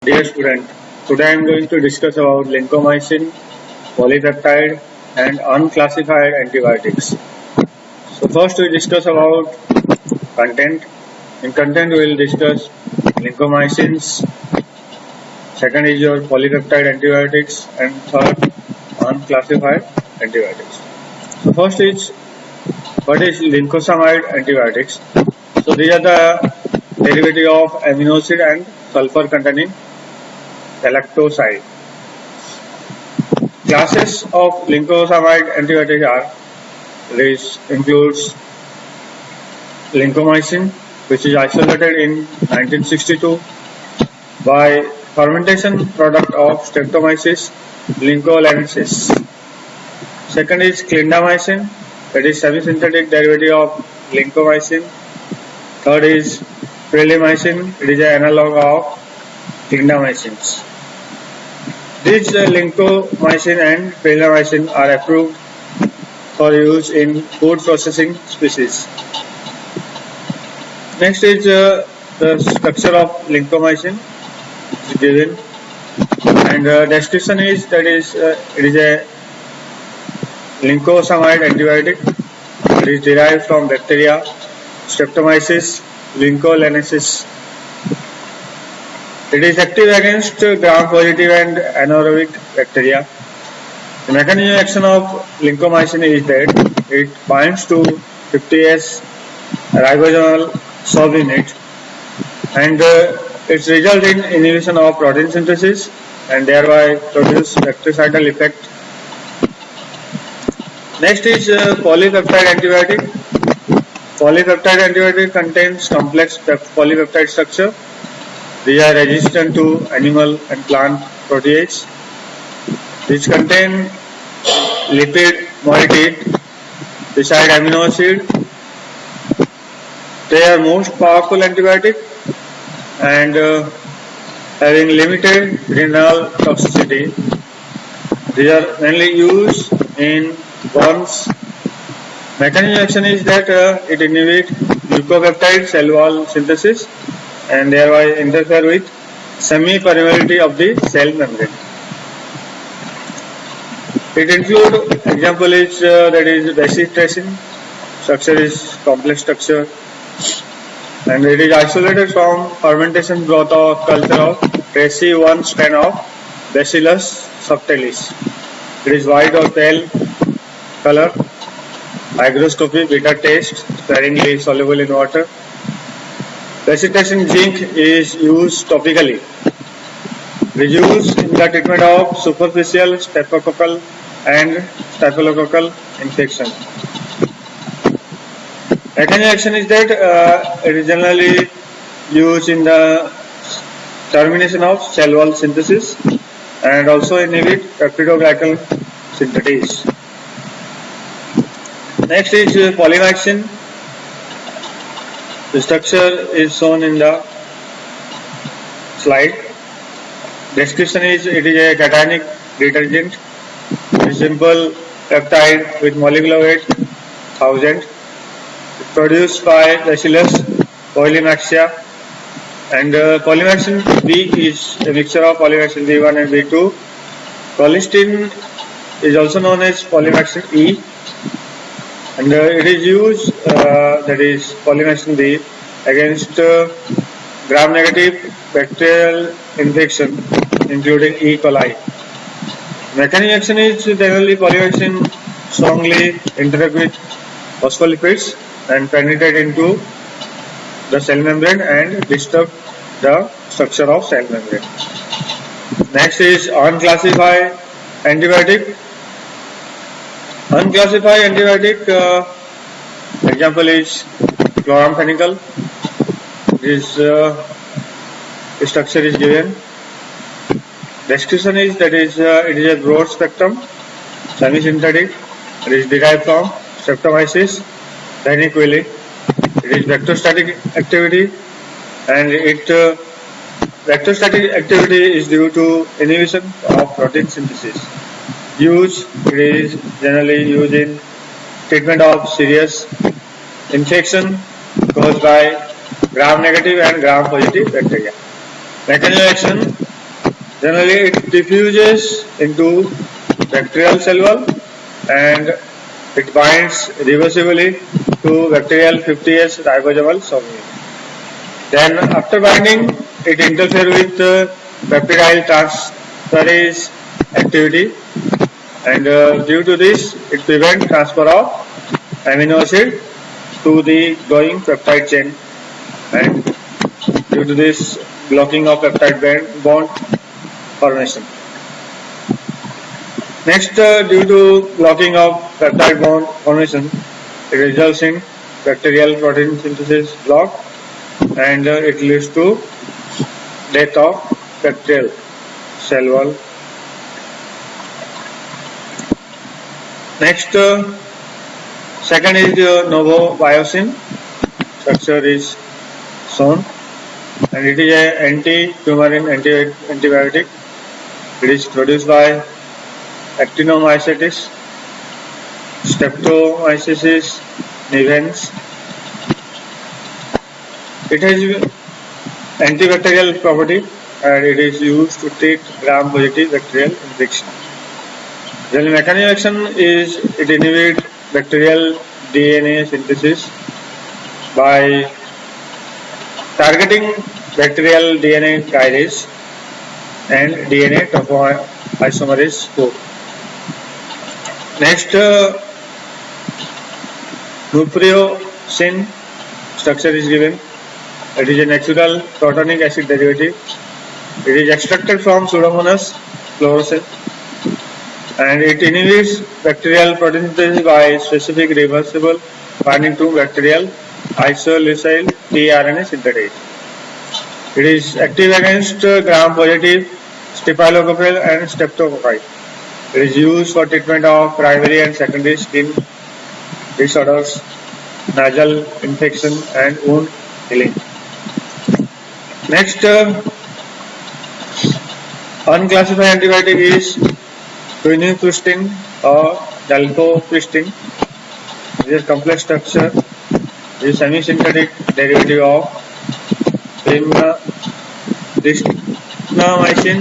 Dear student, today I am going to discuss about lincomycin, polypeptide and unclassified antibiotics. So first we discuss about content. In content we will discuss lincomycins, second is your polypeptide antibiotics and third unclassified antibiotics. So first is what is lincosamide antibiotics. So these are the derivative of amino acid and sulfur containing galactoside. Classes of lincosamide antibiotics are this includes lincomycin, which is isolated in 1962 by fermentation product of Streptomyces lincolensis. Second is clindamycin, that is semi-synthetic derivative of lincomycin. Third is prelimycin, it is an analog of clindamycins. These lincomycin and prelimycin are approved for use in food processing species. Next is the structure of lincomycin is given, and description is that is it is a lincosamide antibiotic. It is derived from bacteria Streptomyces lincolensis. It is active against gram-positive and anaerobic bacteria. The mechanism of action of lincomycin is that it binds to 50S ribosomal subunit and it results in inhibition of protein synthesis and thereby produce bactericidal effect. Next is polypeptide antibiotic. Polypeptide antibiotic contains complex polypeptide structure. These are resistant to animal and plant proteases. These contain lipid moiety beside amino acid. They are most powerful antibiotic and having limited renal toxicity. These are mainly used in burns. Mechanism of action is that it inhibits glucopeptide cell wall synthesis and thereby interfere with semi-permeability of the cell membrane. It includes example is that is bacitracin. Structure is complex structure and it is isolated from fermentation broth of culture of Tracy 1 strain of Bacillus subtilis. It is white or pale color. Hygroscopy, bitter taste, sparingly soluble in water. Bacitracin zinc is used topically. It is used in the treatment of superficial staphylococcal and staphylococcal infection. Mechanism of action is that it is generally used in the termination of cell wall synthesis and also inhibit peptidoglycan synthesis. Next is polymyxin. The structure is shown in the slide. Description is it is a cationic detergent. It is simple peptide with molecular weight 1000. Produced by Bacillus polymyxia, and polymyxin B is a mixture of polymyxin B1 and B2. Colistin is also known as polymyxin E. And it is used, that is polymyxin B, against gram-negative bacterial infection, including E. coli. Mechanism of action is generally polymyxin strongly interact with phospholipids and penetrate into the cell membrane and disturb the structure of cell membrane. Next is unclassified antibiotic. Unclassified antibiotic example is chloramphenicol. This structure is given. Description is that is it is a broad spectrum semi-synthetic. It is derived from Streptomyces daniquili. It is vectostatic activity and vectostatic activity is due to inhibition of protein synthesis. Use it is generally used in treatment of serious infection caused by gram-negative and gram-positive bacteria. Mechanism of action Generally, it diffuses into bacterial cell wall and it binds reversibly to bacterial 50S ribosomal subunit. Then, after binding, it interferes with peptide transferase activity, and due to this, it prevents transfer of amino acid to the growing peptide chain, and due to this, blocking of peptide bond formation. Next, due to blocking of peptide bond formation, it results in bacterial protein synthesis block, and it leads to death of bacterial cell wall. Next, second is novobiocin. Structure is shown, and it is an anti-tumorin antibiotic. It is produced by Actinomycetes, Streptomyces nivens. It has antibacterial property and it is used to treat gram-positive bacterial infection. The mechanism of action is it inhibits bacterial DNA synthesis by targeting bacterial DNA kinase and DNA topoisomerase 4. Next, nucleosine structure is given. It is a natural protonic acid derivative. It is extracted from Pseudomonas fluorescens and it inhibits bacterial protein synthesis by specific reversible binding to bacterial isoleucine tRNA synthetase. It is active against gram-positive Staphylococcus and Streptococci. It is used for treatment of primary and secondary skin disorders, nasal infection and wound healing. Next, unclassified antibiotic is quinupristin or dalfopristin. It is complex structure. It is semi-synthetic derivative of pristinamycin,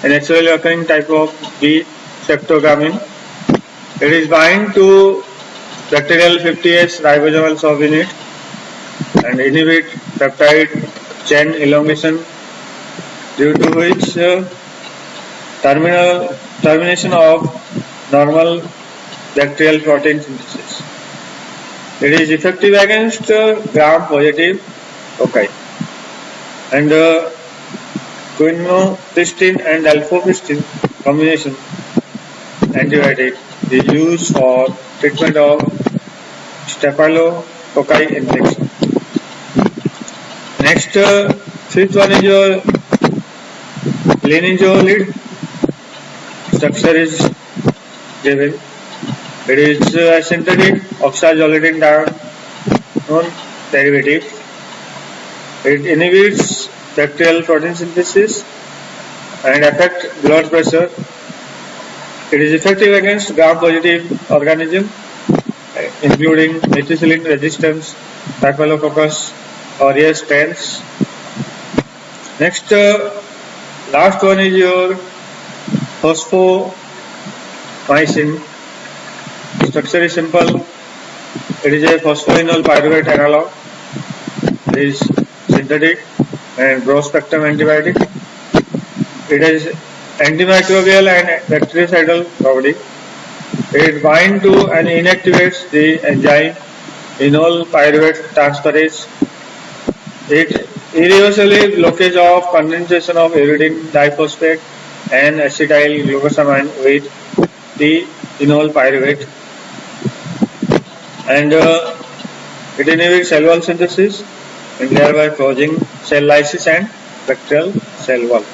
a naturally occurring type of B streptogamin. It is bind to bacterial 50S ribosomal subunit and inhibit peptide chain elongation, due to which termination of normal bacterial protein synthesis. It is effective against gram-positive cocci. And quinupristin and dalfopristin combination antibiotic is used for treatment of staphylococci infection. Next, fifth one is your linezolid. Structure is given. It is a synthetic oxazolidine derivative. It inhibits bacterial protein synthesis and affects blood pressure. It is effective against gram-positive organisms, including methicillin resistance, Staphylococcus aureus strains. Next, last one is your phosphomycin. Structure is simple. It is a phosphoenol pyruvate analog. It is synthetic and broad spectrum antibiotic. It is antimicrobial and bactericidal property. It binds to and inactivates the enzyme enol pyruvate transferase. It irreversibly blockage of condensation of uridine diphosphate and acetyl glucosamine with the enol pyruvate, and it inhibits cell wall synthesis and thereby causing cell lysis and bacterial cell wall.